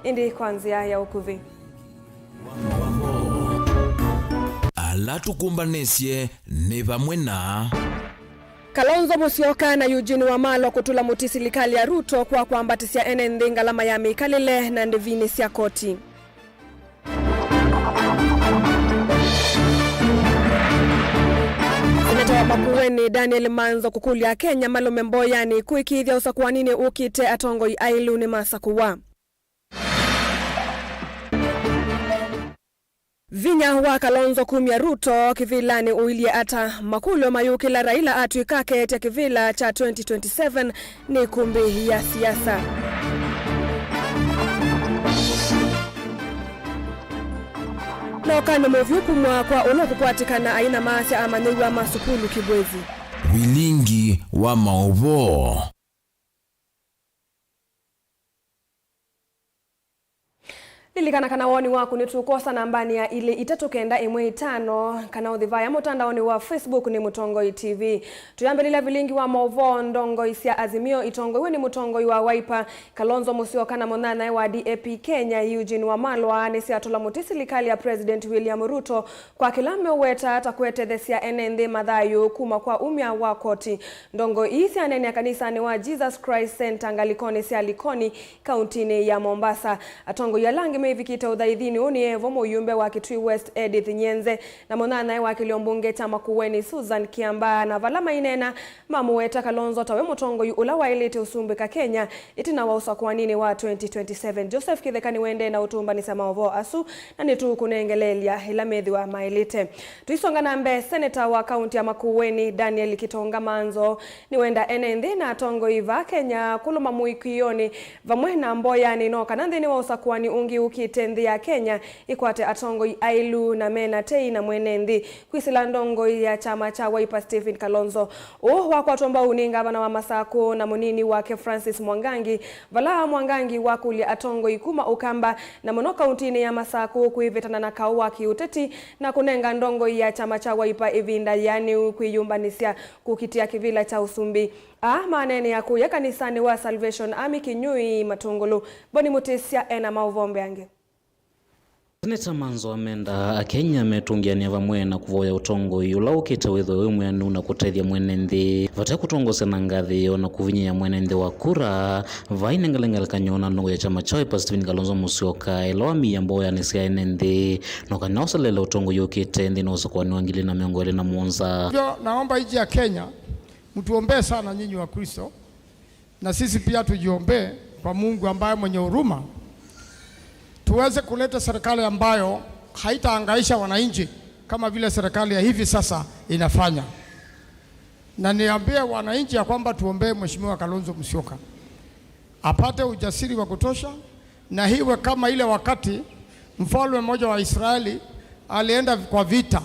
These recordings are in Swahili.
indi kwanzia ya ukuvi. Alatukumbanisye ni vamwe na Kalonzo Musyoka na Eugene Wamalwa kutula muti serikali ya Ruto kwa kuambatisia ene ngalama ya mikalile na ndivini sia koti. Seneta wa Makueni Daniel Manzo kukulia Kenya Malume Mboyani kuikithia usakwanini ukite atongo ailu ni masakuwa. Vinya wa Kalonzo kumya Ruto kivilani uilie ata makulo mayukila Raila atuikake ya kivila cha 2027 ni kumbi ya siasa. Lokani movyupumwa kwa ulokupatikana aina maasi amaniwa masukulu kibwezi. Vilingi wa Mauvoo. Lilikana kana woni waku ni tukosa nambani ya ile itatokenda imwe 5 kana udhivaya mutandaoni wa Facebook ni Mutongoi TV. Tuyambelila Vilingi wa Mauvoo ndongo isia Azimio itongo ni Mutongoi wa Wiper Kalonzo Musyoka na monana wa DAP Kenya Eugene Wamalwa ni siatola mutisi likali ya President William Ruto kwa kilame uweta atakwete thesia enende madhayo kuma kwa umya wa koti. Ndongo isi anene ya kanisa ni wa Jesus Christ Center ngalikoni sia likoni kauntini ya Mombasa. Atongo ya langi vikita udhaidhini unievo muyumbe wa Kitui West Edith Nyenze na monana wa kiliombunge cha Makueni Susan Kiamba na valama inena mamuweta Kalonzo tawe Mutongo ula wa ilete usumbe ka Kenya itina wa usakwanini wa 2027. Joseph Kithekani wende na utumba ni Mauvoo asu na nitu kunengelelia ilamethi wa mailite. Tuisonga nambe Senator wa kaunti ya Makueni Daniel Kitonga Manzo ni wenda enende na atongo iva Kenya kuluma muikioni vamwe na Mboyani no kanandhini wa usakwani ungi ukitendi ya Kenya ikwate atongo ailu na mena tei na mwenendi kwisila ndongo ya chama cha Wiper Stephen Kalonzo wakwatomba uninga bana wa Masako na munini wake Francis Mwangangi vala Mwangangi wakulia atongo ikuma ukamba na mono kauntini ya Masako kuivetana na kauwa kiuteti na kunenga ndongo ya chama cha Wiper ivinda yani kuiyumbanisia kukitia kivila cha Usumbi. Manene ya kuya kanisani wa Salvation Army Kinyui Matungulu boni mutisia ena mauvombe ange. Seneta Manzo amenda Kenya ametungiania vamwe na kuvoya utongo yula ukita witho wimwe na kutethia mwenendi vata kutongosa na ngathi ona kuvinyia mwenendi wa kura vaine ngalengala kanyona no ya chama cha Wiper Stephen Kalonzo Musyoka elawami ya Mboyani sia enendi no kanosa lele utongo yukite ndi no sokwani wangili na miongo na muonza. Naomba nchi ya Kenya mtuombee sana nyinyi wa Kristo na sisi pia tujiombee kwa Mungu ambaye mwenye huruma tuweze kuleta serikali ambayo haitahangaisha wananchi kama vile serikali ya hivi sasa inafanya. Na niambie wananchi ya kwamba tuombee Mheshimiwa Kalonzo Musyoka apate ujasiri wa kutosha na hiwe kama ile wakati mfalme mmoja wa Israeli alienda kwa vita.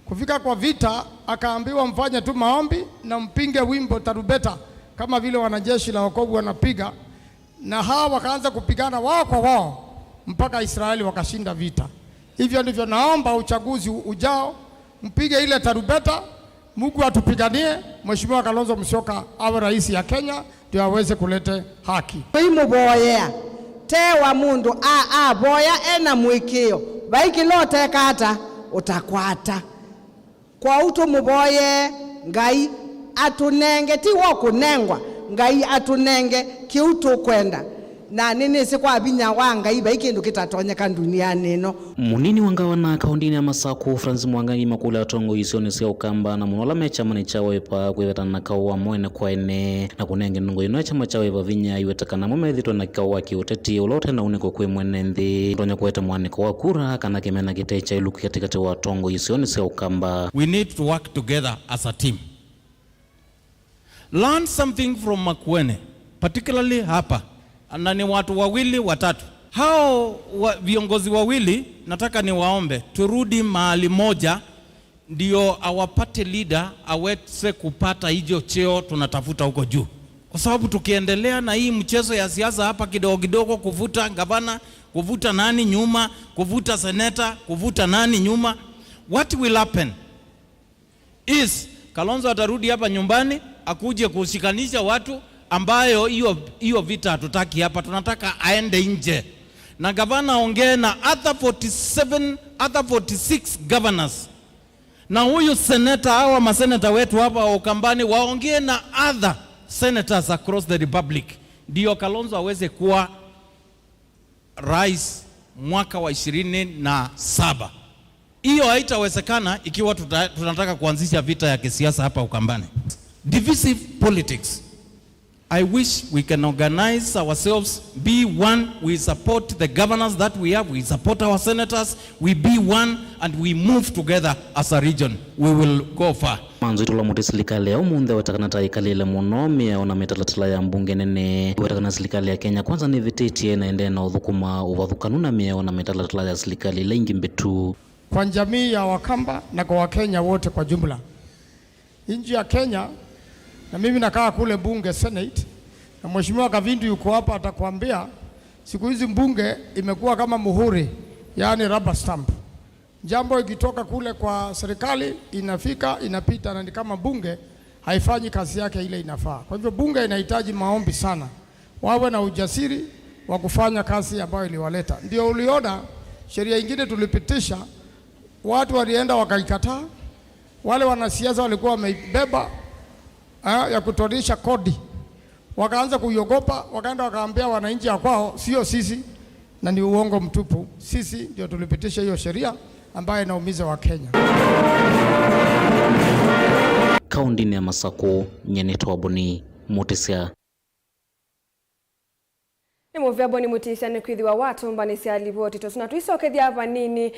Kufika kwa vita akaambiwa mfanye tu maombi na mpinge wimbo tarubeta kama vile wanajeshi la wokovu wanapiga, na hawa wakaanza kupigana wao kwa wao mpaka Israeli wakashinda vita. Hivyo ndivyo naomba uchaguzi ujao mpige ile tarubeta, Mungu atupiganie Mheshimiwa Kalonzo Musyoka awe rais ya Kenya ndio aweze kulete haki. Muboya tewa mundu boya ena mwikio baiki lote kata utakwata kwa utu muboye ngai atunenge ti wokunengwa ngai atunenge kiutu kwenda na nini sikwa binya wanga iba ikindu kitatonyeka duniani no. Munini wangawa na kaundini ya Masako Francis Mwangangi makula atongo isione sia ukamba na munola mecha mani cha Wiper kuivetana na kauwa mwene kwa ene na kunenge nungo ino chama cha Wiper vinya iwetakana mumethitwa na kauwa kiuteti ulote na uniko kwe mwenendi tonya kuweta mwaniko wa kura kana kimena kitecha iluku katikati wa atongo isione sia ukamba. We need to work together as a team. Learn something from Makueni, particularly hapa. Na ni watu wawili watatu. Hao viongozi wawili nataka ni waombe turudi mahali moja ndio awapate leader aweze kupata hiyo cheo tunatafuta huko juu. Kwa sababu tukiendelea na hii mchezo ya siasa hapa kidogo kidogo, kuvuta gavana, kuvuta nani nyuma, kuvuta seneta, kuvuta nani nyuma, what will happen is Kalonzo atarudi hapa nyumbani akuje kushikanisha watu ambayo hiyo vita hatutaki hapa, tunataka aende nje. na gavana aongee na other 46 governors, na huyu senator hawa masenata wetu hapa wa Ukambani waongee na other senators across the republic, ndio Kalonzo aweze kuwa rais mwaka wa 27. Hiyo haitawezekana ikiwa tunataka kuanzisha vita ya kisiasa hapa Ukambani. Divisive politics. I wish we can organize ourselves, be one, we support the governors that we have, we support our senators, we be one and we move together as a region. We will go far. Manzo itula muti serikali ya umunthe watakana taikalile muno miaona mitalatala ya mbunge nene watakana serikali ya Kenya kwanza ni vitete na ende na uthukuma uvathukanuna miaona mitalatala ya serikali lengi mbetu kwa jamii ya Wakamba na kwa Wakenya wote kwa jumla. Nchi ya Kenya, na mimi nakaa kule bunge Senate, na mheshimiwa Kavindu yuko hapa atakwambia siku hizi bunge imekuwa kama muhuri, yani rubber stamp. Jambo ikitoka kule kwa serikali inafika inapita, na ni kama bunge haifanyi kazi yake ile inafaa. Kwa hivyo bunge inahitaji maombi sana, wawe na ujasiri wa kufanya kazi ambayo iliwaleta. Ndio uliona sheria nyingine tulipitisha, watu walienda wakaikataa, wale wanasiasa walikuwa wameibeba ya kutonisha kodi, wakaanza kuiogopa, wakaenda wakaambia wananchi kwao sio sisi, na ni uongo mtupu. Sisi ndio tulipitisha hiyo sheria ambayo inaumiza Wakenya. Kaunti ya Masako nyenetwa boni mutisia Muvyabo ni mutisia ni kwithiwa watu mbanisia liboti tosuna tuisokethia hapa nini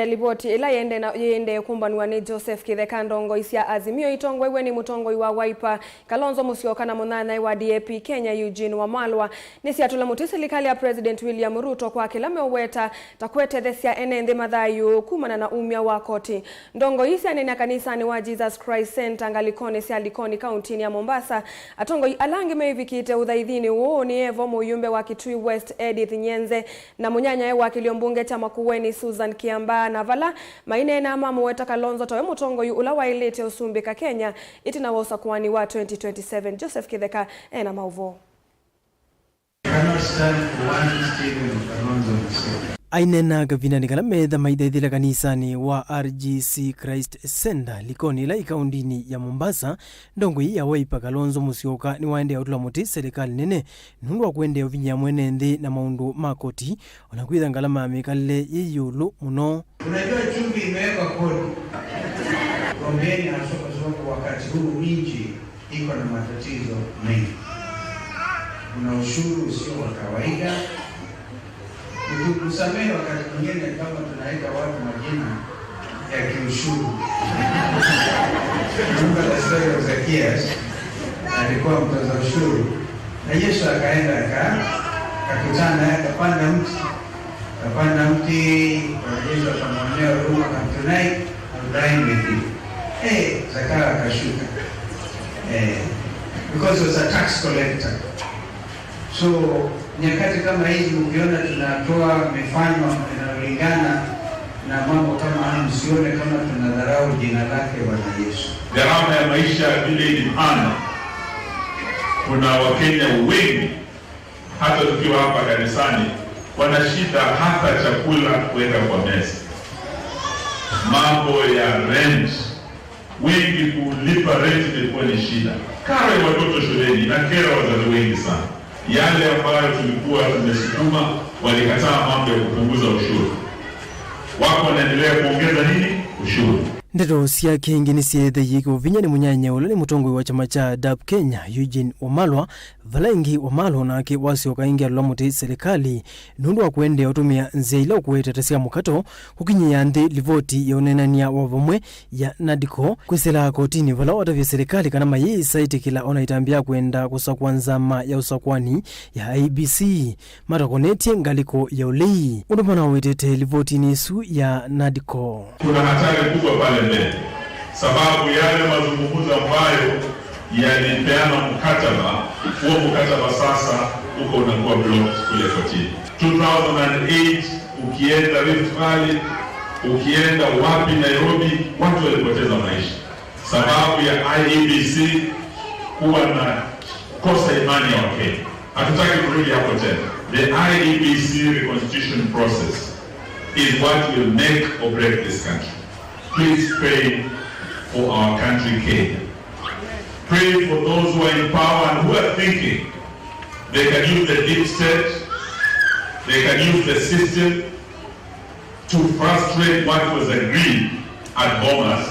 liboti ila yende kumbanwa ni Joseph Kitheka ndongo isia Azimio itongo iwe ni mutongo iwa Wiper Kalonzo Musyoka na munana iwa DAP Kenya Eugene Wamalwa nisia tula mutisia serikali ya President William Ruto kwa kila meweta takwete thesia enende mathayu kumana na umya wa koti ndongo isia nena kanisa ni wa Jesus Christ Center ngalikone sia likoni kaunti ya Mombasa atongo alangi meivikite udhaidhini uo ni evo muyumbe wa West Edith Nyenze na munyanya ewa kiliombunge cha Makueni Susan Kiamba na vala maine na mama weta Kalonzo tawe mutongo yu ula wailete usumbika Kenya itina wosa kuwani wa 2027 Joseph Kitheka na Mauvoo. Ainena gavina ni kalamedha maidhaidhila kanisani wa RGC Christ Center likoni la ikaundini ya Mombasa ndongo ya Wiper Kalonzo Musyoka ni waende ya utula muti serikali nene nundu wa kuende ya uvinya mwene nthi na maundu makoti onakwitha ngalama mikale yeyulu muno. Unajua chumbi imewekwa kodi Gombeni na soko wakati huu nchi iko na matatizo mengi. Kuna ushuru usio wa kawaida. Kusamehe wakati mwingine kama tunaita watu majina ya kiushuru. Mungu la Zakias alikuwa mtoza ushuru na Yesu akaenda akakutana akapanda mti kwa Yesu akamwonea huruma akamtunai Ibrahim mti. Zakayo akashuka. Because he was a tax collector. So nyakati kama hizi ukiona tunatoa mifano inayolingana na mambo kama haya, msione kama tunadharau jina lake Bwana Yesu. Gharama ya maisha vile ni pana. Kuna Wakenya wengi hata tukiwa hapa kanisani wana shida hata chakula kuweka kwa meza. Mambo ya rent, wengi kulipa rent ilikuwa ni shida. Karo ya watoto shuleni na kera wazazi wengi sana. Yale ambayo tulikuwa tumesukuma walikataa mambo ya kupunguza ushuru. Wako wanaendelea kuongeza nini? Ushuru. Ndeto cia kingi ni ciethe yiko vinya ni munyanya ule ni mutongoi wa chama cha DAP Kenya Eugene Wamalwa Vilingi Wamalwa nake Wasyoka ingia lwamuti serikali nundu wa kuende utumia nzeila kuwetetesia mukato kukinyia nthi livoti ya unenania wa vamwe ya NADCO kwisela kotini vala watavya serikali kana mayi saiti kila ona itambia kuenda kusakwa nzama ya usakwani ya IBC matakonetie ngaliko ya ulei udumana wetete livoti nisu ya NADCO. Kuna hatari kubwa pale mbele, sababu yale mazungumzo ambayo yalipeana mkataba, huo mkataba sasa uko unakuwa blocked kule kotini. 2008 ukienda Rift Valley, ukienda wapi Nairobi, watu walipoteza maisha sababu ya IEBC kuwa na kosa imani ya Wakenya. Hatutaki kurudi hapo tena. The IEBC reconstitution process is what will make or break this country. Please pray for our country, Kenya. Pray for those who are in power and who are thinking they can use the deep state, they can use the system to frustrate what was agreed at Bomas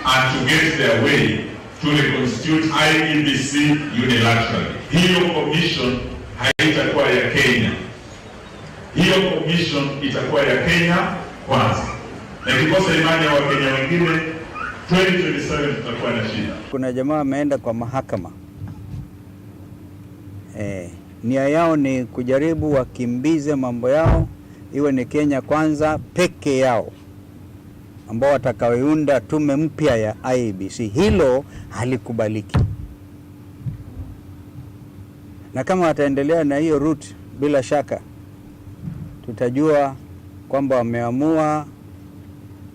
and to get their way to reconstitute IEBC unilaterally. Hiyo commission haitakuwa ya Kenya. Hiyo commission itakuwa ya Kenya kwanza. Na kikosa imani ya Wakenya wengine 2027 tutakuwa na shida. Kuna jamaa ameenda kwa mahakama. Nia yao ni kujaribu wakimbize mambo yao iwe ni Kenya kwanza peke yao, ambao watakaounda tume mpya ya IEBC. Hilo halikubaliki. Na kama wataendelea na hiyo route, bila shaka tutajua kwamba wameamua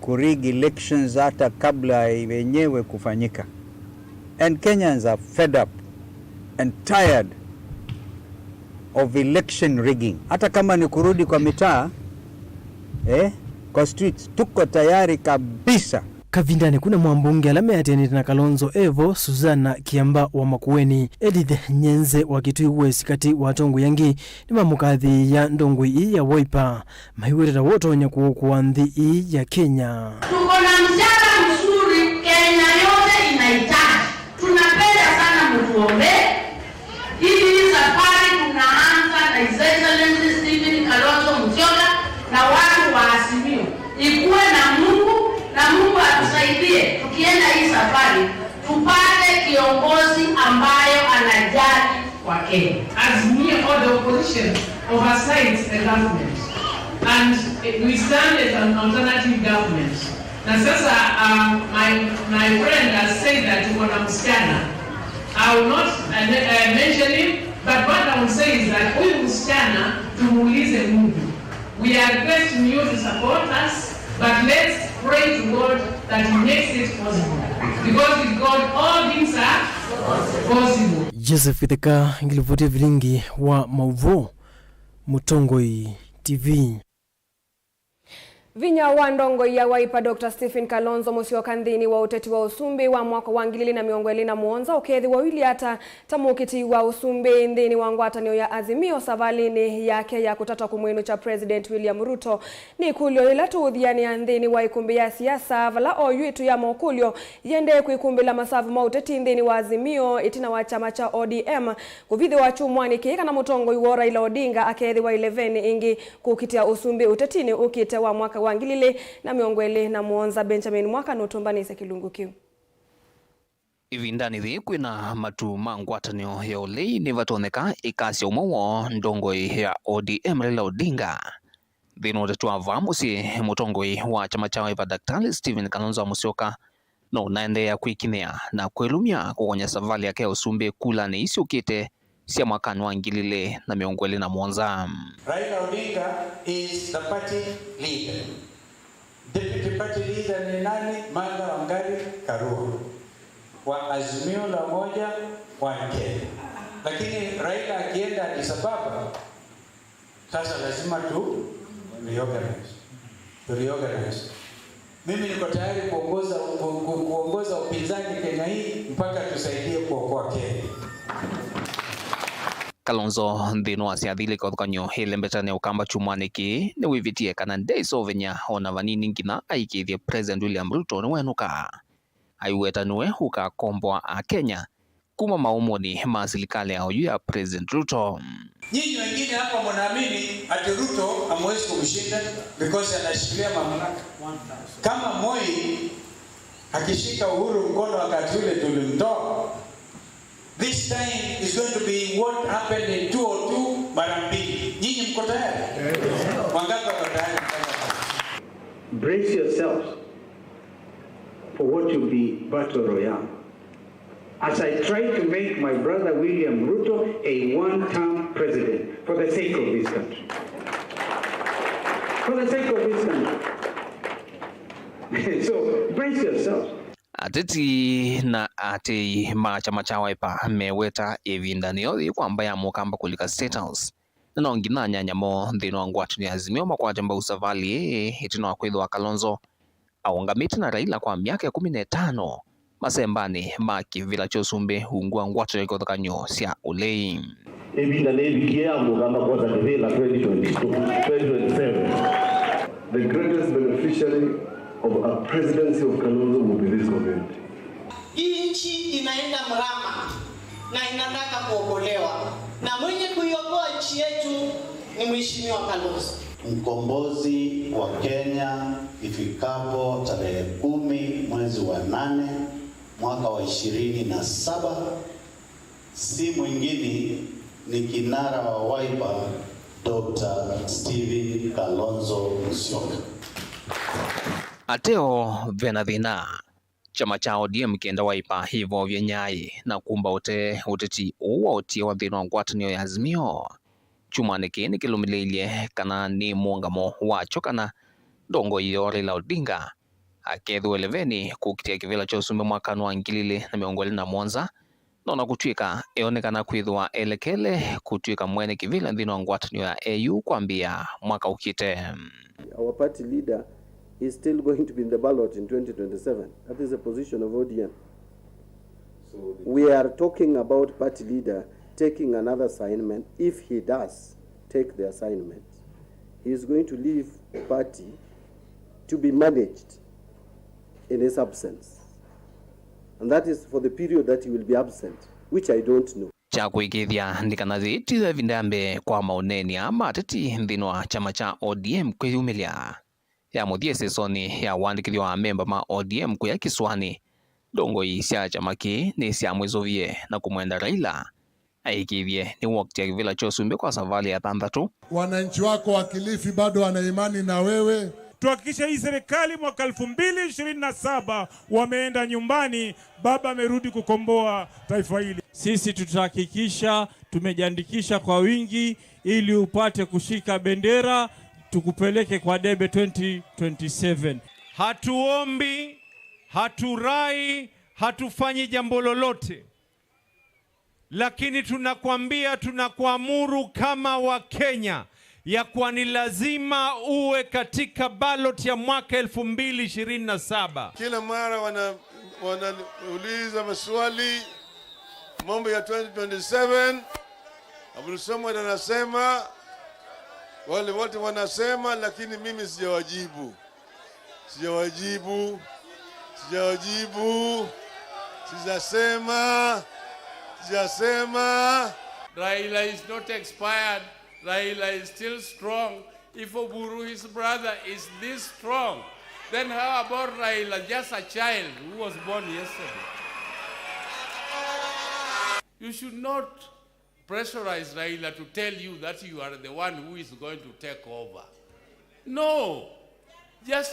kurig elections hata kabla yenyewe kufanyika. And Kenyans are fed up and tired of election rigging. Hata kama ni kurudi kwa mitaa, kwa streets, tuko tayari kabisa. Kavindani kuna mwambunge alame atenite na Kalonzo Evo, Suzana Kiamba wa Makueni, Edith Nyenze wa Kitui West kati wa Tongu Yangi ni mamukathi ya ndongo hii ya Wiper maiwetera wotonya kuokoa nthi hii ya Kenya. Tuko na mjadala mzuri Kenya yote inahitaji. Tunapenda sana mtuombe. Hii safari tunaanza na His Excellency Stephen Kalonzo Musyoka na watu wa Azimio. Ikuwe na Mungu na Mungu atusaidie tukienda hii safari tupate kiongozi ambayo anajali wa Kenya. Azimio or the opposition oversights the government and we stand as an alternative government. Na sasa my friend has said that you want msichana. I will not mention him, but what I will say is that huyu msichana tumuulize Mungu. We are requesting you to support us, but let's pray to God that He makes it possible. Because with God all things are possible. Joseph Iteka ngilivotia Vilingi wa Mauvoo, Mutongoi TV. Vinya wa ndongo ya Wiper Dr. Stephen Kalonzo Musyoka nthini wa uteti wa usumbi wa mwaka wa 2021 ukethi wawili hata tamukiti wa usumbi nthini wa ngwatanio ya Azimio savalini yake ya kutata kumwinu cha President William Ruto ni kulio ila tuuthiania nthini wa ikumbi ya siasa vala oyuitu ya mokulio yende kuikumbi la masavu mauteti nthini wa Azimio itina wa chama cha ODM kuvithi wa chumwani kika na mutongo iwa Raila Odinga akethi wa 11 ingi kukitia usumbi utetini ukite wa mwaka wangilile na miongwele na muonza Benjamin Mwaka nutumbanise kilungu kiu. Ivindani thi kwina matu mangwatanio ya ulei ni vatoneka ikasi umowo ndongoi ya ODM Raila Odinga. Dhino tetua vamusi mutongoi wa chama cha Wiper Dr. Stephen Kalonzo Musyoka no naendea kuikinea na kuelumia kukonya savali yake usumbe kula ni isi ukite siya mwakani wangilile na miongwele na muonza. Raila Odinga is the party leader. Deputy party leader ni nani? Martha Wangari Karua wa Azimio la Umoja wa Kenya. Lakini Raila akienda Addis Ababa, sasa lazima reorganize. Mimi niko tayari kuongoza upinzani Kenya hii mpaka tusaidie kuokoa Kenya. Kalonzo ndino asiathile kotkonyo hilembetane ukamba chumwaniki ni wivitie kana ndeiso venya ona vanini ngina aikithie President William Ruto ni wenuka aiwetanue huka kombwa a Kenya kuma maumoni ma serikali ya President Ruto. Nyinyi wengine hapa mnaamini ati Ruto hamwezi kumshinda because anashikilia mamlaka. Kama Moi akishika Uhuru mkono wakati ule tulimtoa. This time is going to be what happened in 2002 mara mbili. Nyinyi mko tayari? Wangapi wako tayari? Brace yourselves for what will be battle royale. As I try to make my brother William Ruto a one-term president for the sake of this country. For the sake of this country. So brace yourselves. Ateti na ati chama cha Wiper meweta evindanio kwamba ya mukamba kulika State House no ngina nyanyamo thino ngwatani azimio makwate Mbausa Valley itino akwithwa Kalonzo aungamite na Raila kwa miaka 15 masembani ma kivila chosumbe ungwa ngwatani ikothkanyo cia ulei ebinda nebikia mugamba kwa kivila 2027. The greatest beneficiary of a presidency of Kalonzo will be this community. Nchi inaenda mrama na inataka kuokolewa, na mwenye kuiokoa nchi yetu ni Mheshimiwa Kalonzo, mkombozi wa Kenya, ifikapo tarehe 10 mwezi wa 8 mwaka wa 27, si mwingine ni kinara wa Wiper Dr. Stephen Kalonzo Musyoka. Ateo venathina chama cha ODM kienda Wiper hivyo vyenyai na kumba uteti uwotie wa thina ngwatanio ya Azimio chumaniki ni kilumileile kana ni muungamo wacho kana ndongo iyo Raila Odinga akethwe leveni kukitia kivila cha usumbe mwakano wa 2021 nona kutwika eonekana kwithwa elekele kutwika mwene kivila thina ngwatanio ya AU kwambia mwaka ukite. Our party leader is still going to be in the ballot in 2027. That is the position of ODM. So we are talking about party leader taking another assignment. If he does take the assignment, he is going to leave the party to be managed in his absence. And that is for the period that he will be absent, which I don't know. Cha kuigithia ndikanazi itize vindambe kwa mauneni ama ateti ndinwa chama cha ODM kwiyumilia ya muthie sesoni ya wandikithio wa memba ma ODM kuya kiswani ndongo cia chama ki ni cia mwizovie na kumwenda Raila aikithie ni wakati kivila chosumbe kwa savali ya 6. Wananchi wako wa Kilifi bado wana imani na wewe. Tuhakikisha hii serikali mwaka 2027 wameenda nyumbani, baba amerudi kukomboa taifa hili. Sisi tutahakikisha tumejiandikisha kwa wingi ili upate kushika bendera tukupeleke kwa debe 2027. Hatuombi, haturai, hatufanyi jambo lolote, lakini tunakwambia, tunakuamuru kama Wakenya ya kuwa ni lazima uwe katika ballot ya mwaka 2027. Kila mara wanauliza maswali mambo ya 2027. Abdul Samad anasema, wale wote wanasema, lakini mimi sijawajibu. Sijasema. Raila is not expired. Raila is still strong. If Oburu, his brother, is this strong, then how about Raila, just a child who was born yesterday? You should not pressurize Raila to tell you that you are the one who is going to take over. No. Just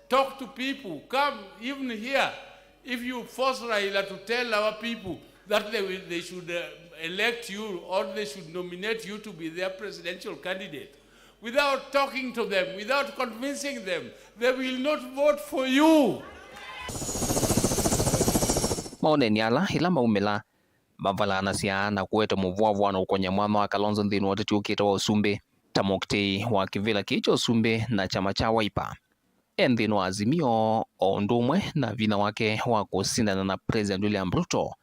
talk to people. Come even here. If you force Raila to tell our people that they should elect you or they should nominate you to be their presidential candidate, without talking to them, without convincing them, they will not vote for you. Maoneni ala ila maumela mavalana cia na kueta muvwavu na ukonya mwana wa Kalonzo nthini wote ukita wa usumbe tamokte wa kivila kicho usumbe na chama cha Wiper nthini wa Azimio ondumwe na vina wake wa kusindana na President William Ruto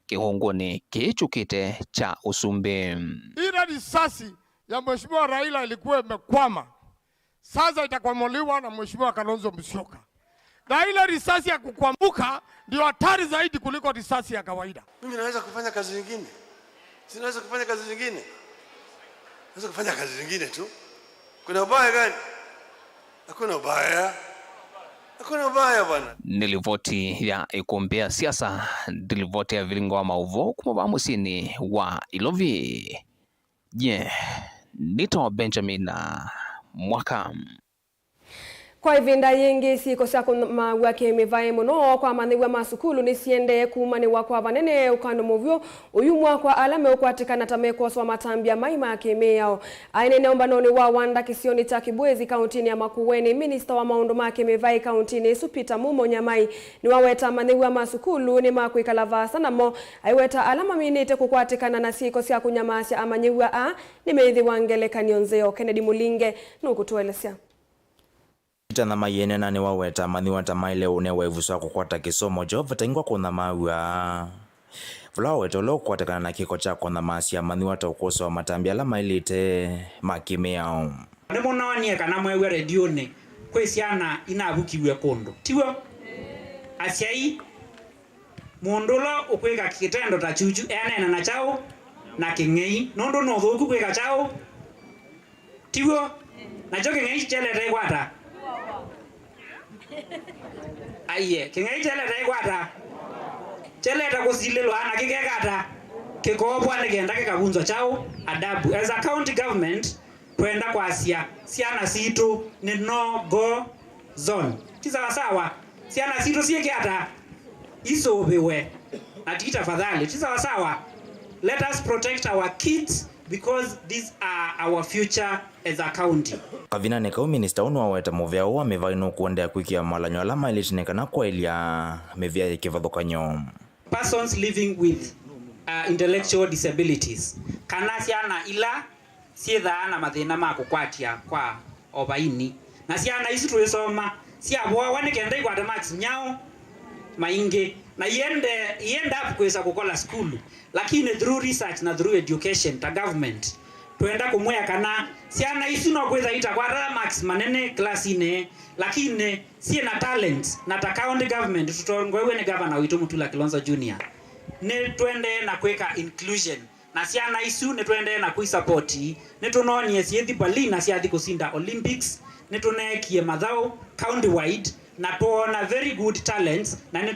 kihongoni kichukite cha usumbe. Ile risasi ya Mheshimiwa Raila ilikuwa imekwama, sasa itakwamuliwa na Mheshimiwa Kalonzo Musyoka. Na ile risasi ya kukwamuka ndio hatari zaidi kuliko risasi ya kawaida. Mimi naweza kufanya kazi nyingine. Sinaweza kufanya kazi nyingine. Naweza kufanya kazi nyingine tu. Kuna ubaya gani? Hakuna ubaya. Hakuna ubaya bwana. Nilivoti ya ikumbea siasa, nilivoti ya Vilingi wa Mauvoo kumaba musini wa Ilovi. Nito Benjamin Mwaka. Kwa ivinda yengi siko cia kumagua kemivai muno kwa mathiwa masukulu ni siende kumaniwa kwa vanene ukando Mauvoo uyu mwakwa alame ukwatikana tamekoswa matambia maima kemeyao ainene umbanoni wa wanda kisioni cha Kibwezi kauntini ya Makueni. Minister wa maundu ma kemivai kauntini Supita Mumo Nyamai ni waweta mathiwa masukulu ni makuikala vasa namo aiweta alama minite kukwatikana na siko cia kunyamasya amanyiwa a ni meithi wangelekanio nzeo. Kennedy Mulinge nukutuelesya na mayene na ni waweta mathiwa tamaile une wevuswa kukwata kisomo jova taingwa kuna mawa Vlaweto lo kwatakana na kiko cha kuna masia mathiwa tokoso wa matambia la mailite makimeo ne monanie kana mwewe radio ne kwesiana inabukiwe kondo tiwo asiai mondolo okwega kitendo ta chuchu ene na chao na kingei nondo no thoku kwega chao tiwo na joke ngei chele rekwata aye kingei chele rekwata chele ta kusilelo ana kigekata kikobwa negenda kikabunzo chao adabu as a county government kwenda kwa siana situ ni no go zone tisawa sawa siana situ siekata isobewe atita fadhali tisawa sawa. Let us protect our kids because these are our future as a county. Kavina neka minister unu waweta Mauvoo wa mevaino kuendea kuikia malanyo alama ilitineka na kwa ilia mevia ikivathukanyo. Persons living with intellectual disabilities kana siana ila sietha na mathina ma kukwatia kwa obaini na siana isi tuisoma siabwa wanekenda ikwata max nyao maingi na yenda kuweza kukola school lakini through research na through education ta government tuenda kumwea kana siana isi no kweza ita kwa max manene class ine lakini sie na talent na ta county government tutongwewe ni governor witu Mutula Kilonzo Junior ne twende na kweka inclusion na siana isu ne twende na kuisupport ne tunonie siethi Berlin na siathi kusinda Olympics ne tunekie madhao county wide na tuona very good talents na ne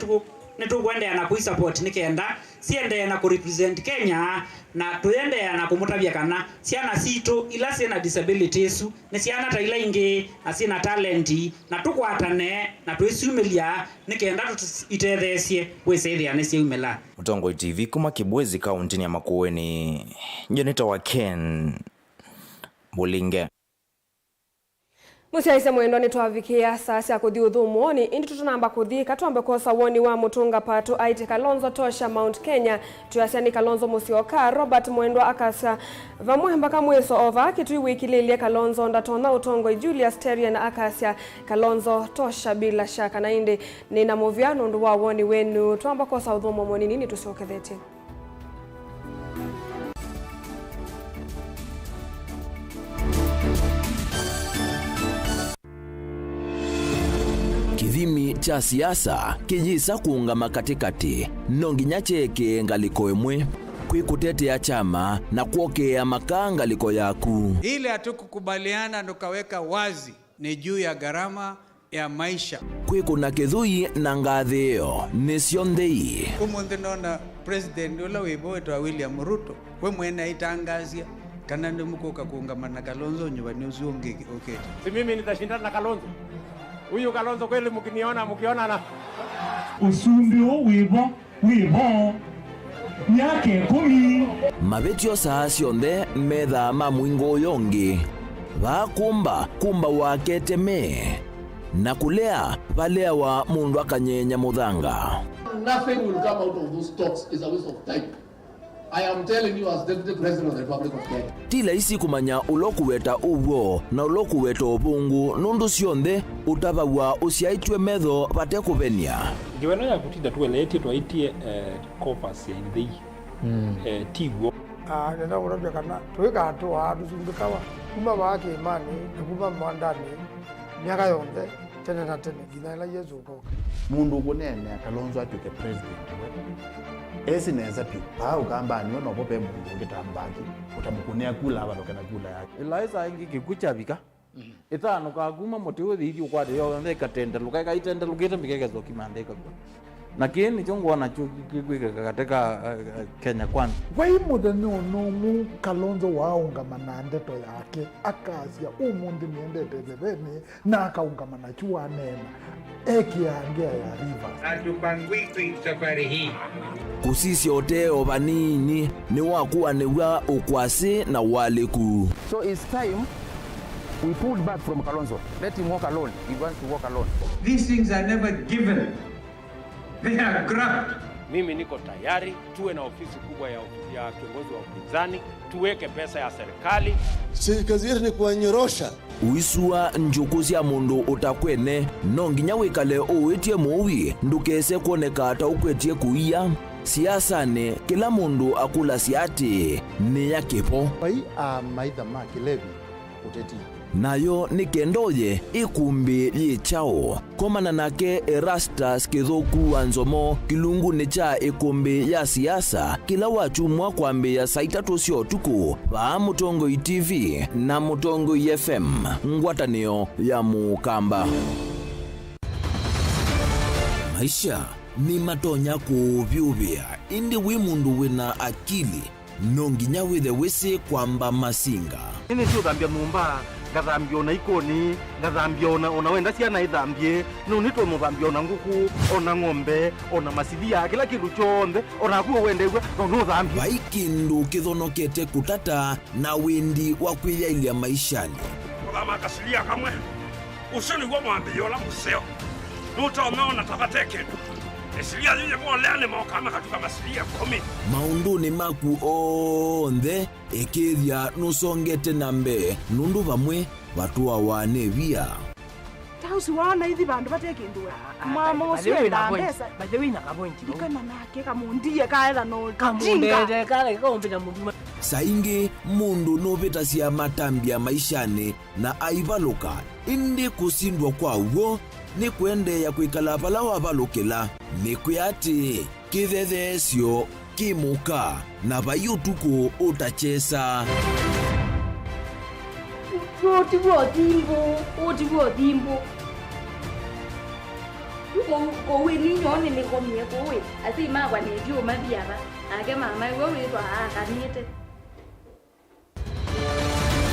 tukwende na kuisupport nikenda siende na kurepresent Kenya na tuende na kumutabia kana siana situ ila sina disabilities ne siana ta ila inge na sina talenti na tukwatane na tuisumilia nikenda itethesie wesethia ne siumela. Mutongo TV kuma Kibwezi kauntini ya Makueni. Njonita wa Ken Mulinge. Musiaise mwendo ni twavikia sasa kuthi uthumuoni indi tutunamba kuthi katwambe kosa woni wa mutunga patu aite Kalonzo tosha Mount Kenya tuyasiani Kalonzo musioka Robert mwendo akasa vamwe mpaka mweso ova kitu wikililie Kalonzo ndatona utongo Julius Terry na akasya Kalonzo tosha bila shaka na indi nina moviano ndu wa woni wenu twamba kosa uthumuoni nini tusokethete. Kithimi cha siasa kijisa kuungama katikati nonginya cheke ngaliko emwe kwikutetea chama na kuokea makangaliko yaku. Ile hatukukubaliana tukaweka wazi ni juu ya gharama ya maisha. Kwikuna kithui na ngathio nisio nthei. Umuthi nona president ula wiboetwa William Ruto we mwene aitangazia kana ndimukoka kuungama na Kalonzo nyumbani usiongeke okay. Si mimi nitashindana na Kalonzo. Huyu Kalonzo kweli mkiona na usumbio wibo yake 10 mabetio saa cionthe metha ma mwingo yongi kumba wakete me na kulea balea wa mundu akanyenya muthanga. Nothing will come out of those talks is a waste of time. I am telling you as Deputy President of the Republic of Kenya. Tila isi kumanya ulokuweta uwo na ulokuweta obungu nundu cionthe utabawa usiaitwe metho bate kubenia. Giweno ya kutinda tuelete twaitie corpus ya inthei tigwo. Nenda kurabia kana tuweka hatua tusumbikawa kuma wake imani na kuma mwandani miaka yonthe tene na tene gina ila Yesu ukoka. Mundu kunene Kalonzo atuke president esi neza pi pao kamba ni ono pope mundu ngitambaki utamukunea kula aba lokana kula yake Eliza ingi kikuchabika itano kaguma motiwe thithi ukwade yo ndeka tenda lukaika itenda lugeta mikeke zokimandeka kwa na kini chungu na katika Kenya Kwanza. Wai muthenya unomu Kalonzo waungamana ndeto yake akasia umundi niendete thebeni na akaungamana chua nena ekiangea ya Rivers. Atupangwiki safari hii kusisi oteo vanini ni wakuwa niwa ukwasi na waliku. So it's time we pulled back from Kalonzo. Let him walk alone. He wants to walk alone. These things are never given. They are grabbed. Mimi niko tayari tuwe na ofisi kubwa ya kiongozi wa upinzani, tuweke pesa ya serikali. Si kazi yetu ni kuwanyorosha. Uisua njukuzi ya mundu utakwene nonginya wikale uwitie muwi ndukese kuoneka ata ukwetie kuia siasane kila mundu akula siati ni ya kipo. Bai maitha makilevi uteti nayo ni kendoye ikumbi yichao komana nake Erastus Kithuku Wanzomo kilungu ni cha ikumbi ya siasa kila wachumwa kwambi ya saitatu sio tuku ba Mutongoi TV na Mutongoi FM ngwatanio ya Mukamba. Maisha ni matonya kuvyuvia indi wimundu wina akili nonginya withe wisi kwamba masinga ini sio dhambia numba ngathambia ona ikoni ngathambia ona wenda ciana ithambie no nitwe muthambia ona nguku ona ng'ombe ona masithia kila kindu chonthe ona kuo wendegwa no thambia baikindu kithonokete kutata na windi wa kwiyailia maishani kama kasilia kamwe usoni gwa mwambio la museo nutaona tabateke esilia yeye mwalene mokama katuka masilia 10 maunduni maku onthe ekithia nusongete nambe nundu vamwe vatua wanevia tausi wana hithi bandu batekindua mama usio ndambesa baje na kapointi ikana nake kamundie kaela no kamunde kale kaombina mundu saingi mundu novita cia matambia maishani na aivaluka indi kusindwa kwa uo ni kwende ya kuikala pala wavalukila ni kuyati kithethesio kimuka na vayutuku utachesa Otiwo dimbo kowe ni nyone ni komie kowe ati magwa ni dio mathiara ake mama wewe twa akanite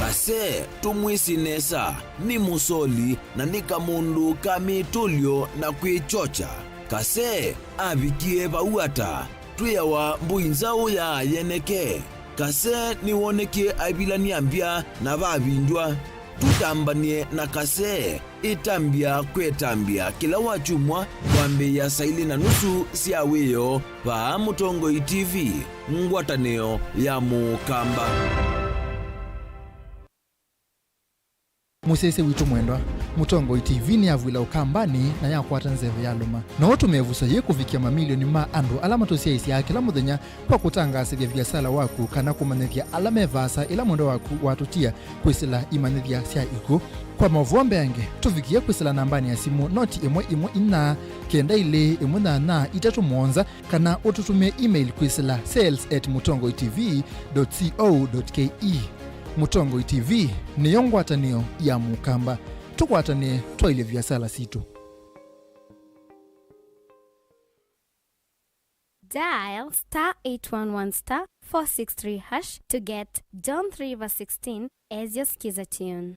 base tumwisinesa ni musoli na nika mundu kamitulio na kwichocha kase avikie vauata tuyawa mbuinzao ya yeneke kase niwoneke avilania mbia na vavindwa tutambanie na kase itambia kwetambia kila wachumwa kwambi ya saili na nusu siawiyo pa Mutongoi TV ngwatanio ya Mukamba. Musese witu mwendwa Mutongoi TV ni avwila ukambani na yakwata nzeve ya luma na otumevusa ye kuvikia mamilioni ma andu alama tosia isi ya kila muthenya kwa kutangasa vya viasala waku kana kumanethia alama evasa ila mwendo waku watutia kwisila imanethia sia iku kwa Mauvoo yange tuvikie kwisila nambani ya simu noti imwe ina kenda ile imwe na itatu mwonza kana ututume email kwisila sales@mutongoitv.co.ke. Mutongoi TV ni yongwatanio ya Mukamba tukwatane twaile viasala situ. Dial *811*463# to get John 3:16 as your skiza tune.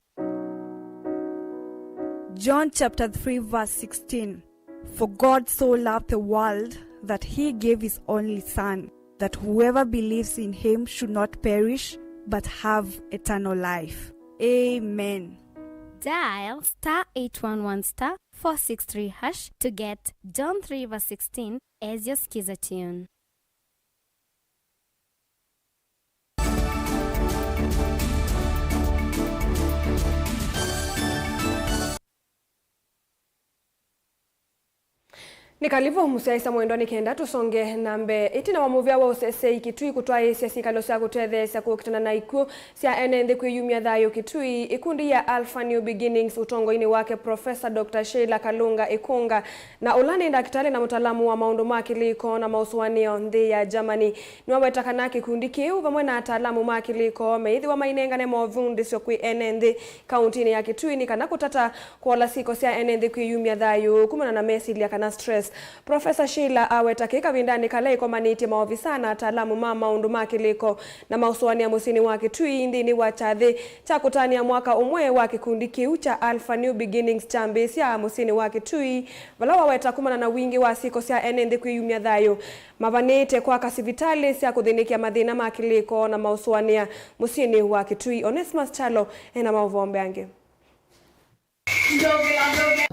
John chapter 3 verse 16. For God so loved the world that he gave his only son, that whoever believes in him should not perish but have eternal life. Amen. Dial *811*463# to get John 3:16 as your skiza tune. Nikalivo musiaisa mwendoni kenda tusonge nambe itina wamuvia wa usese ikitui kutwa isi sikalo sia kutethesa kukitana na iku sia enende kuyumia dhayo kitui ikundi ya Alpha New Beginnings utongoini wake Professor Dr. Sheila Kalunga Ikunga na ulani daktari na mutaalamu wa maundu makiliko na mausuanio ndi ya Germany niwawetaka kikundi kiu vamwe na ataalamu makiliko meithi wa mainengane Mauvoo sio kui enende kauntini ya kitui ni kana kutata kwa lasiko sia enende kuyumia dhayo kumana na mesili ya kana stress Profesa Sheila awetakika vindani kale komaniti maofisa na ataalamu maundu makiliko na mausuani ya musini wa Kitui ndini wa chathi cha kutania mwaka umwe wa kikundi kiu cha Alpha New Beginnings chambesi ya musini wa Kitui vala waweta kumana na wingi wa siko sia enendi kuyumia dhayo mavanete kwa kasivitali sia kuthinikia madhina makiliko na mausuani ya musini wa Kitui. Onesmus Chalo ena mauvombe ange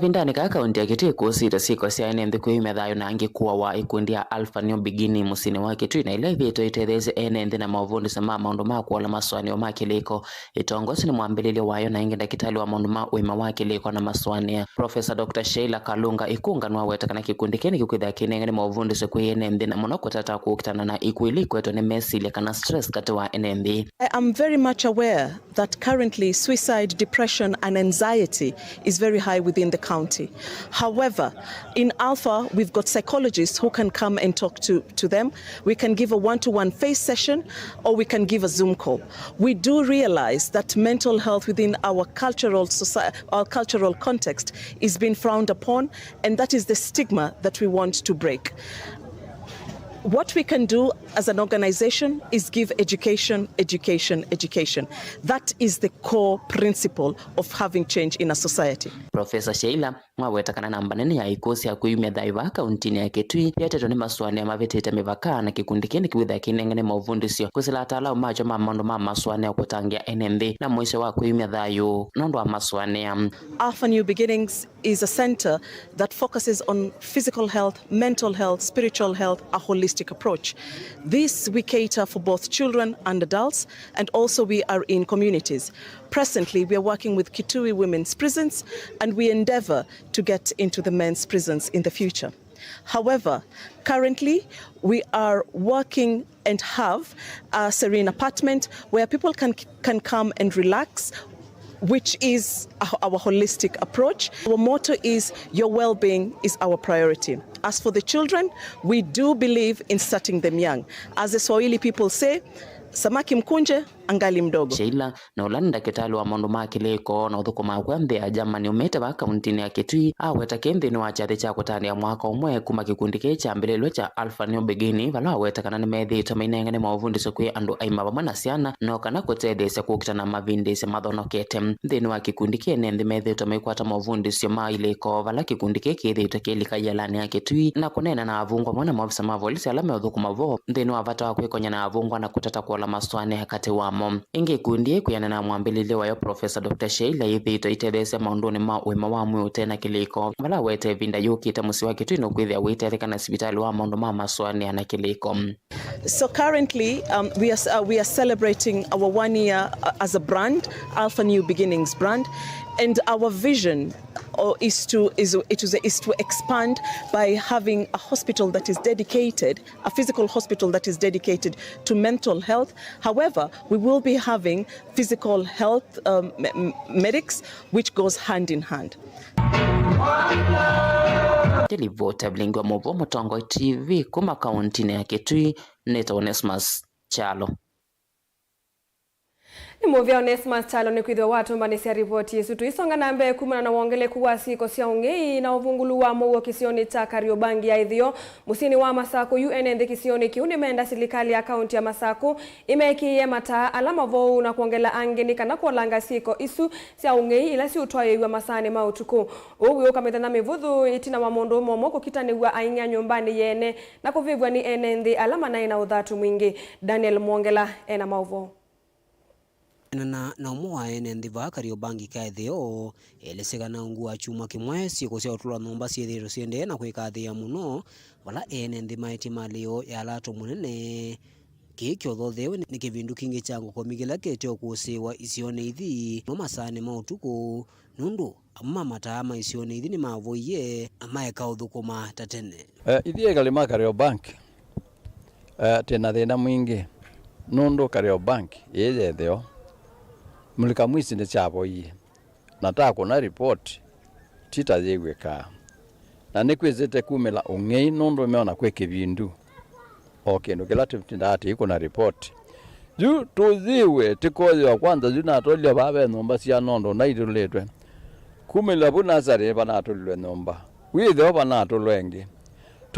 vindani ka kaunti ya Kitui kusita siko sia enendi kuyumia dhayo na angi kuwa wa ikundi ya Alpha New Beginning musini wa Kitui na ile vito itetheze enendi na mauvundi sama maundu makuola maswani wa makiliko itongosi ni mwambilili wayo na ingi dakitali wa maundu uima wakiliko na maswani. Professor Dr. Sheila Kalunga ikunga nwa weta kana kikundi keni kikwitha kinenga ni mauvundi siku enendi na munoko tata kukitana na ikuiliko eto ni mesili kana stress kati wa enendi. I am very much aware that currently suicide, depression and anxiety is very high within the county. However, in Alpha, we've got psychologists who can come and talk to them. We can give a one-to-one face session or we can give a Zoom call. We do realize that mental health within our cultural context is being frowned upon, and that is the stigma that we want to break. What we can do as an organization is give education. That is the core principle of having change in a society. Professor Sheila mwaweta kana namba nene ya ikosi ya kuyumia dhaiva kauntini ya Kitui yateto ni maswani ya mavitita mivaka na kikundi kini kiwitha kinengene mauvundisio kusila atala umajo mamondo maswani ya kutangia NMB na mwisho wa kuyumia dhayo nondo wa maswani ya Alpha New Beginnings is a center that focuses on physical health, mental health, spiritual health, a holistic approach. This we cater for both children and adults, and also we are in communities. Presently, we are working with Kitui women's prisons, and we endeavor to get into the men's prisons in the future. However, currently we are working and have a serene apartment where people can come and relax, which is our holistic approach. Our motto is your well-being is our priority. As for the children, we do believe in starting them young. As the Swahili people say, samaki mkunje angali mdogo. Sheila na ulanda kitalu wa maundu makiliko na uthukuma kwembe ya jamani umete wa kauntini ya Kitui aweta kembe ni wachathi cha kutania mwaka umwe kuma kikundi kecha mbililwe cha Alpha New Beginning vala aweta kana ni methito mainengane mauvundi sokwe andu aima vamana siana no kana kutethesya kukitana mavindisi mathonokete nthini wa kikundi kene nthi methito maikwata mauvundi sio mailiko vala kikundi kethito kelika yalani ya Kitui na kunena na avungwa mwana maofisa mavolisi alame uthukuma vo nthini wa vata wa kwikonya na avungwa na kutata kuola maswani hakati wa inge kundi kuyana na mwambilili wayo Professor Dr. Sheila ithito itethese maunduni ma uima wa mwi utena kiliko vala wete vinda yukite musi wa Kitui no kwithia witetheka na sibitali wa maundu ma maswani na kiliko. So currently we are celebrating our 1 year as a brand, Alpha New Beginnings brand, and our vision is to expand by having a hospital that is dedicated, a physical hospital that is dedicated to mental health. However, we will be having physical health medics, which goes hand in hand. Telivota Vilingi wa Mauvoo Mutongo TV kuma kauntini ya Kitui neta Onesmus Chalo. Ni movia Onesmus Chalo ni kwithwa watu mbani sia ripoti yesu tuisonga nambe kumana na wongele kuwa siko sia ungei na uvungulu wa Mauvoo kisioni cha Kariobangi ya ithio musini wa Masako UNN kisioni kiuni menda serikali ya kaunti ya Masako imekiye mata alama Mauvoo na kuongela angeni kana kuolanga siko isu sia ungei ila si utwaye wa masane mautuku uwe ukameta na mivudhu itina wa mondo momoko kitaniwa ainga nyumbani yene na kuvivwa ni NN alama na ina udhatu mwingi. Daniel Mwongela ena Mauvoo na umwa ene va Kariobangi kaithio elesega na ngua chuma kimwe siko cia utula nomba ciethiro ciende na kwikathia muno wala ene maiti malio ya lato munene kikyo thothewe ni kivindu kingi changu komigila ketyo kusiwa isione ithi no masane mautuku nundu amma matama isione ithi ni mavoiye amaeka uthukuma tatene ithi galima Kariobangi tena thina mwingi nundu Kariobangi yethethio mulika mwisi ne chabo yi natako na report tita yegweka na nikwezete kumela ungei nondo meona kweke bindu okay no gelati ndati iko na report ju tuziwe tikoyo kwanza ju natolya babe nomba sia nondo na iduletwe kumela bunazare banatolwe nomba witho banatolwenge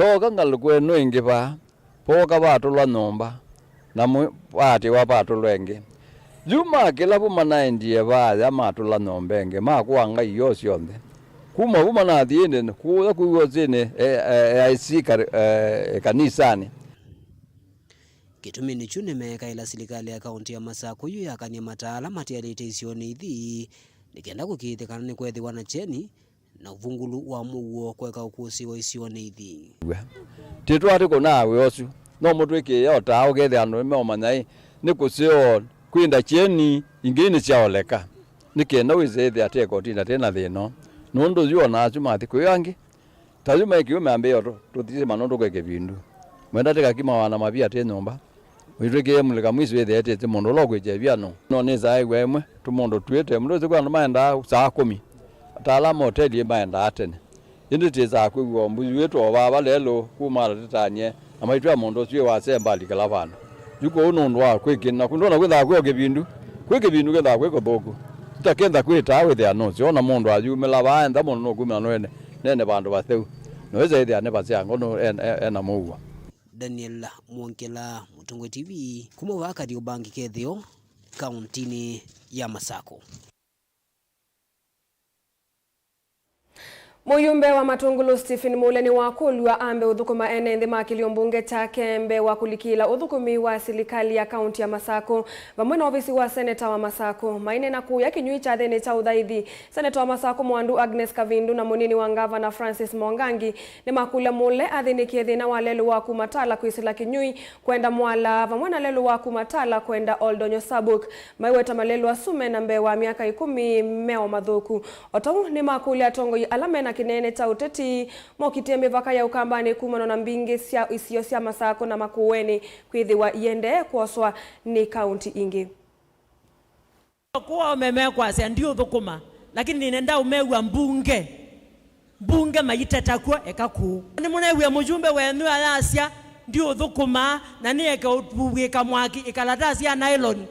toka ngalukwe no ingiba poka batu lwa nomba na wati wa batu lwenge juma kila buma na ndie ba ya matu la nombenge ma kuanga yosi yonde kuma buma na diende kuza kuwozene aisika kanisani Kitumi ni chune meka ila serikali ya kaunti ya Masako yu yakania mataala matialite isioni ithi nikenda kukithikana ni kwethi wanacheni na uvungulu wa Mauvoo kweka ukusi wa isioni ithi titu atiko nawe osu no mutwike yota ogethe anu meomanyai ni kusio kwinda cheni ingini chaoleka nikenda wizethe ateko tina tena thino nundu yuona acu mathi kwiangi tayuma ikiume ambeyo tutise manondo kweke bindu mwenda teka kima wana mabia te nyomba mwitwike mulika mwisu wethe ete mundu lokweje biano no neza aigwemwe tumondo twete mundu zikwa maenda saa 10 ataalama hoteli maenda atene indi tiza kwigwa mbuzi wetu obaba lelo kumara titanye amaitwa mundu cyo wasemba likala bana yuko unundu wa kwikina kundona kwitha kweke bindu ketha kweko bogo tutakenda kwita wethe ano ciona mundu ayumela baenda mundu no kumana no nene bandu batheu noeza ithia ne baciango no ena Mauvoo. Daniel Mwonkela, Mutungo TV, kuma wakati ubangi kethio kauntini ya Masako. Muyumbe wa Matungulu Stephen Muleni wa kulwa ambe uthukuma ene nthi makilio mbunge chake mbe wa kulikila uthukumi wa serikali ya kaunti ya Masako vamwe na ofisi wa seneta wa Masako maine na kuya kinyui cha thene cha uthaithi seneta wa Masako Mwandu Agnes Kavindu na munini wa Gavana Francis Mwangangi ni makula mule athinikie thina wa lelu wa kumatala kwisila kinyui kwenda Mwala vamwe na lelu wa kumatala kwenda Oldonyo Sabuk maiweta malelu wa sume na mbe wa miaka 10 meo mathuku otau ni makula atongo alame na kinene cha uteti mokitie mivaka ya ukambani kumano na mbingi cia isio cia Masako na Makueni kwithiwa iende kuoswa ni kaunti ingi kwa umemekwa cia ndio thukuma lakini nenda umewa mbunge mayiteta kwa ekaku ni munewe mujumbe wenu ayacia ndio thukuma na ni eka ubwika mwaki ikalatasi ya nylon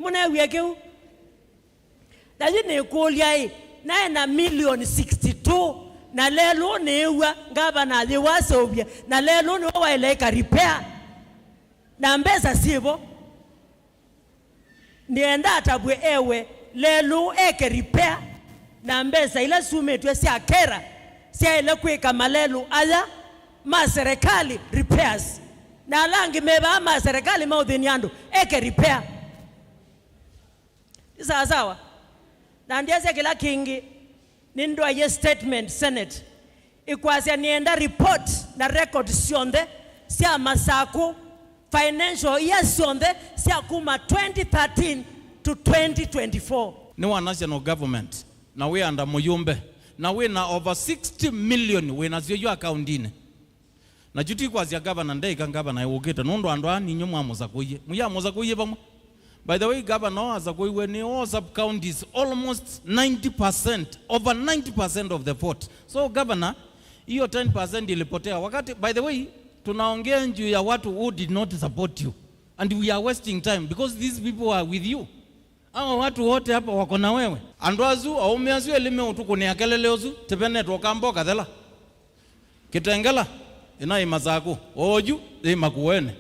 munewe kiu lakini kulia na million 62 na lelo newa Gavana aliwasobia na lelo ni waeleka repair na mbeza sivo nienda atabwe ewe lelo eke repair na mbeza ila sumetwe sia kera sia ile kweka malelu aya ma serikali repairs na langi meba ma serikali maudhiniando eke repair sawa na ndiase kila kingi nindo ye statement Senate ikwazia nienda report na record sionde sia Masako financial year sionde sia kuma 2013 to 2024 ni wa national government na we under muyumbe na we na over 60 million we na zyo accountine na juti kwazia governor ndai kan governor yogeta nondo andwa ni nyomu amoza koye muya amoza koye bamwe. By the way, Governor, as a go when all sub-counties, almost 90%, over 90% of the vote. So, Governor, hiyo 10% ilipotea. Wakati, by the way, tunaongea juu ya watu who did not support you. And we are wasting time because these people are with you. Hawa watu wote hapa wako na wewe. Andwazu, aumeazu elime utuku ni akelele ozu, tepene tokambo kathela. Kitengela, ina imazaku. Oju, Makueni.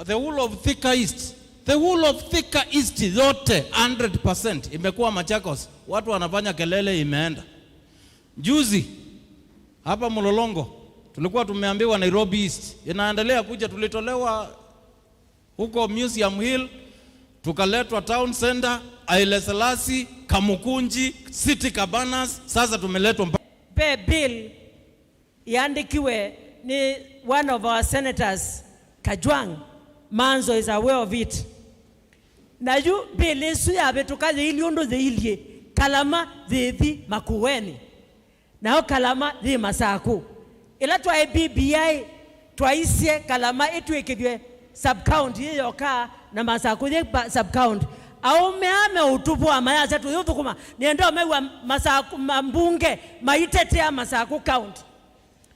The whole of Thika East. The whole of Thika East yote 100% imekuwa Machakos. Watu wanafanya kelele imeenda. Juzi hapa Mlolongo tulikuwa tumeambiwa Nairobi East inaendelea kuja, tulitolewa huko Museum Hill, tukaletwa Town Center, Haile Selassie, Kamukunji, City Cabanas, sasa tumeletwa pay bill iandikiwe ni one of our senators Kajwang Manzo is aware of it. Naju belesu ya betukaje ili ondo ze ilie kalama zethi Makueni nao kalama ze Masako ila twa BBI twaisye kalama etwekedwe sub county yoka na Masako ye sub county au meame utupu amaya zetu yote kuma nienda mewa Masako mbunge maitetea Masako county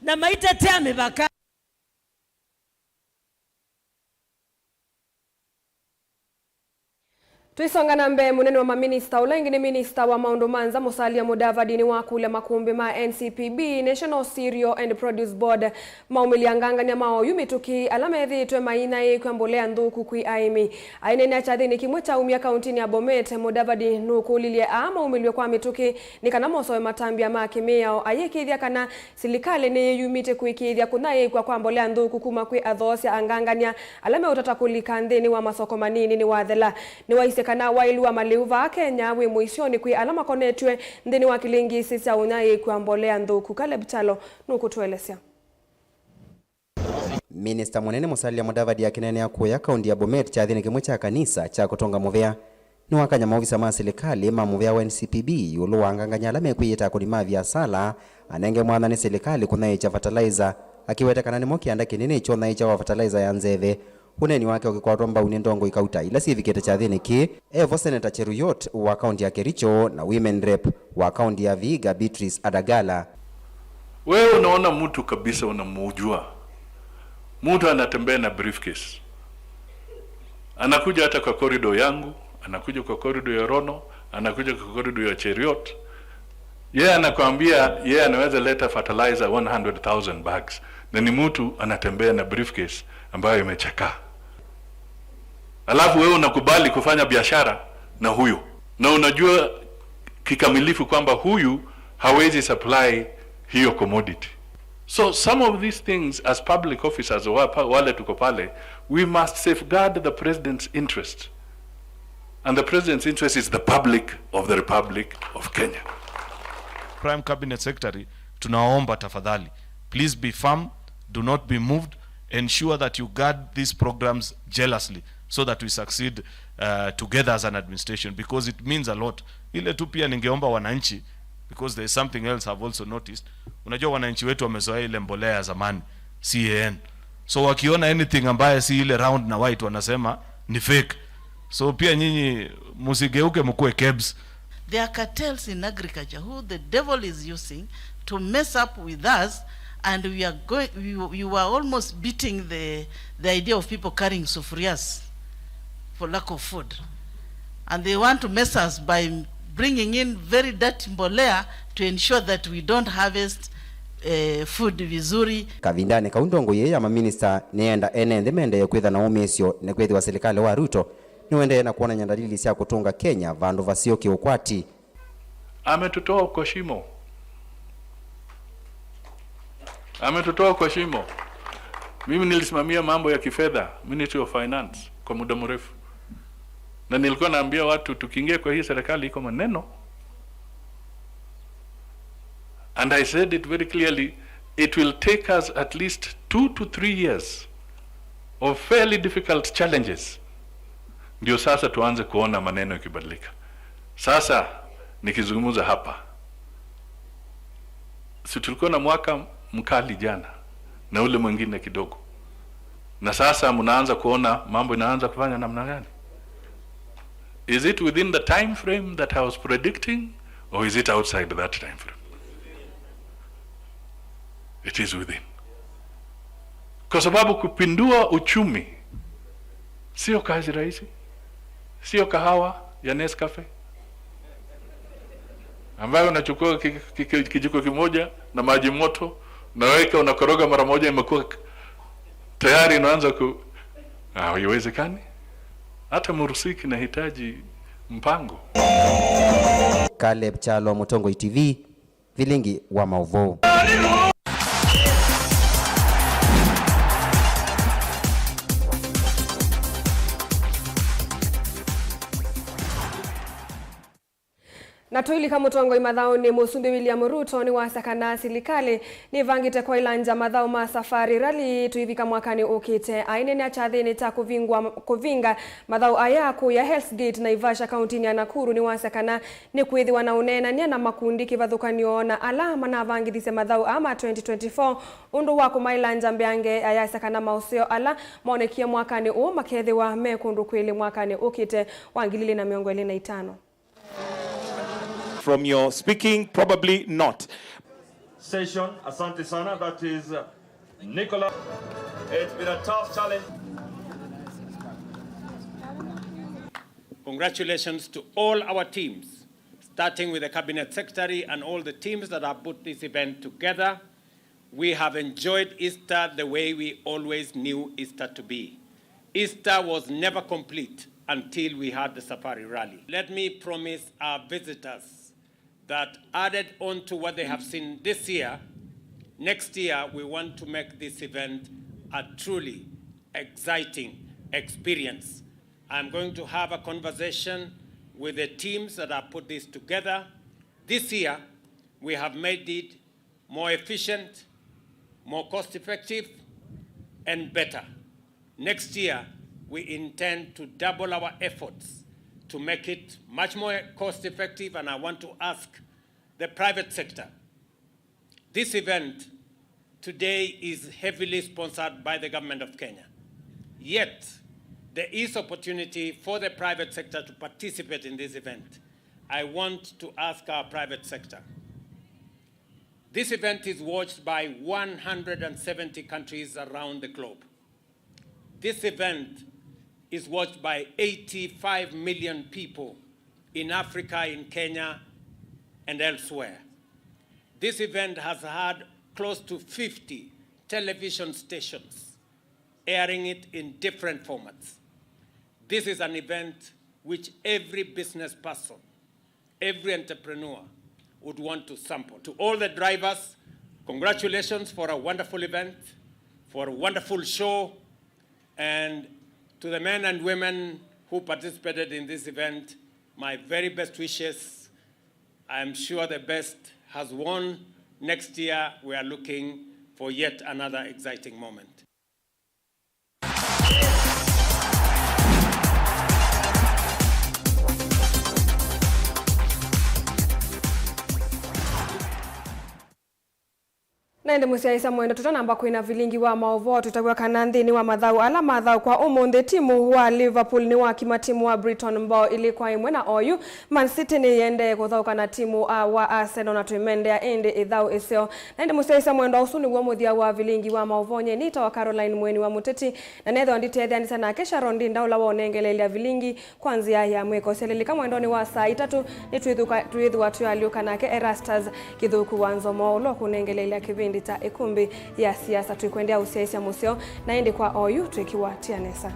na maitetea mibaka Tuisonga na mbe munene wa maminista ulengi ni minista wa maundu manza Musalia Mudavadi ni wakule makumbi ma NCPB National Cereal and Produce Board maumiliangangania mao yumituki alamethi twe maina kwa mbolea nduku kui aimi aine ni achadhi ni kimwe cha umia kauntini ya Bomet. Mudavadi nukulilie ama umiliwe kwa mituki ni kana moso matambia makimea ayekithia kana silikale ni yumite kuikithia kunaye kwa mbolea nduku kuma kui adhosia angangania alame utatakulika ndeni wa masoko manini ni wathela ni waise kana wailu wa maliuva Kenya we muishoni kui alama konetwe ndeni wa kilingi sisa unaye kwa mbolea nduku. Caleb Chalo nukutuelesea. Minister munene Musalia Mudavadi akinene akuya kaundi ya Bomet chathini kimwe cha kanisa cha kutonga Muvea ni wakanya maofisa ma serikali ma Muvea wa NCPB yulu wanganganya alame kuyita kulima vya sala anenge mwana ni serikali kunaye cha fertilizer akiwetekana ni mokianda kinene icho na icha wa fertilizer ya nzeve uneni wake ukikwatwa uni ndongo ikauta ila sivikete cha thini ki Evo Senator Cheruyot wa kaunti ya Kericho na Women Rep wa kaunti ya Vihiga Beatrice Adagala. Wewe unaona mtu kabisa unamujua. Mtu anatembea na briefcase. Anakuja hata kwa corridor yangu, anakuja kwa corridor ya Rono, anakuja kwa corridor ya Cheruyot. Yeye anakuambia yeye anaweza leta fertilizer 100,000 bags. Na ni mtu anatembea na briefcase ambayo imechakaa. Alafu wewe unakubali kufanya biashara na huyo. Na unajua kikamilifu kwamba huyu hawezi supply hiyo commodity. So some of these things as public officers wale tuko pale, we must safeguard the president's interest. And the president's interest is the public of the Republic of Kenya. Prime Cabinet Secretary, tunaomba tafadhali, please be firm, do not be moved, ensure that you guard these programs jealously so that we succeed together as an administration, because it means a lot. Ile tu pia ningeomba wananchi, because there is something else I've also noticed. Unajua wananchi wetu wamezoea ile mbolea ya zamani CAN, so wakiona anything ambaye si ile round na white wanasema ni fake. So pia nyinyi musigeuke mkue kebs. There are cartels in agriculture who the devil is using to mess up with us, and we are going. You are almost beating the idea of people carrying sufurias for lack of food, and they want to mess us by bringing in very dirty mbolea to ensure that we don't harvest food vizuri. Kavindane kaundongo ye ya maminista neenda enende mende ya kwitha na umesio ne kwethi wa serikali wa Ruto niwende na kuona nyandalili sia kutunga Kenya vandu vasio kiukwati. Ametutoa kwa shimo. Ametutoa kwa shimo. Mimi nilisimamia mambo ya kifedha, Ministry of Finance, kwa muda mrefu. Na nilikuwa naambia watu tukiingia kwa hii serikali iko maneno. And I said it very clearly, it will take us at least 2 to 3 years of fairly difficult challenges. Ndio sasa tuanze kuona maneno yakibadilika. Sasa nikizungumza hapa, si tulikuwa na mwaka mkali jana na ule mwingine kidogo, na sasa mnaanza kuona mambo inaanza kufanya namna gani? Is it within the time frame that I was predicting, or is it outside that time frame? It is within. Kwa sababu kupindua uchumi sio kazi rahisi. Sio kahawa ya Nescafe ambayo unachukua kijiko kimoja na maji moto naweka unakoroga mara moja imekuwa tayari inaanza ku haiwezekani. Hata murusiki inahitaji mpango. Caleb Chalo, Mutongo TV, Vilingi wa Mauvoo. Na tuili kama Mutongo imadhao ni Musumbi William Ruto ni wasakana silikali ni vangite kwa ilanja madhao ma safari rally tuivika mwakani ukite aine ni achathini ta kuvinga madhao ayaku ya Hell's Gate na Ivasha kaunti ya Nakuru ni wasakana ni kuithi wanaunena ni na makundi kivadhukanio na alama na vangithise madhao ama 2024 undu wako mailanja mbiange ayasakana mausio ala maonekia mwakani makethi wa mekundu kwili mwakani ukite wangilili na miongo 25. From your speaking, probably not. Session, asante sana, that is Nicola. It's been a tough challenge. Congratulations to all our teams, starting with the Cabinet Secretary and all the teams that have put this event together. We have enjoyed Easter the way we always knew Easter to be. Easter was never complete until we had the safari rally. Let me promise our visitors that added on to what they have seen this year, next year we want to make this event a truly exciting experience. I'm going to have a conversation with the teams that have put this together. This year, we have made it more efficient, more cost-effective, and better. Next year, we intend to double our efforts to make it much more cost-effective, and I want to ask the private sector. This event today is heavily sponsored by the government of Kenya. Yet, there is opportunity for the private sector to participate in this event. I want to ask our private sector. This event is watched by 170 countries around the globe. This event is watched by 85 million people in Africa, in Kenya, and elsewhere. This event has had close to 50 television stations airing it in different formats. This is an event which every business person, every entrepreneur would want to sample. To all the drivers, congratulations for a wonderful event, for a wonderful show, and to the men and women who participated in this event, my very best wishes. I'm sure the best has won. Next year, we are looking for yet another exciting moment. Naende musiaisa mwendo tutanamba kwina Vilingi wa Mauvoo tutagwa kanandhi ni wa mathau ala mathau kwa umundi timu wa Liverpool ni wa kimatimu wa Brighton mbao ilikuwa imwe na oyu Man City ni yende kuthauka na timu wa Arsenal na tuimende ya ende ithau isio. Naende musiaisa mwendo usuni wa muthia wa Vilingi wa Mauvoo nye nita wa Caroline Mweni wa Muteti na netho nditethia ni sana kesha rondi ndaula wa onengelelia Vilingi kwanzia ya mweko selelika mwendo ni wa saa 3 ni tuithuwa tuyaliuka nake Erastus kithuku wanzomo ulo kunengelelia kivindi ta ikumbi ya siasa tuikwendea usiaisia museo na indi kwa oyu tuikiwa tianesa.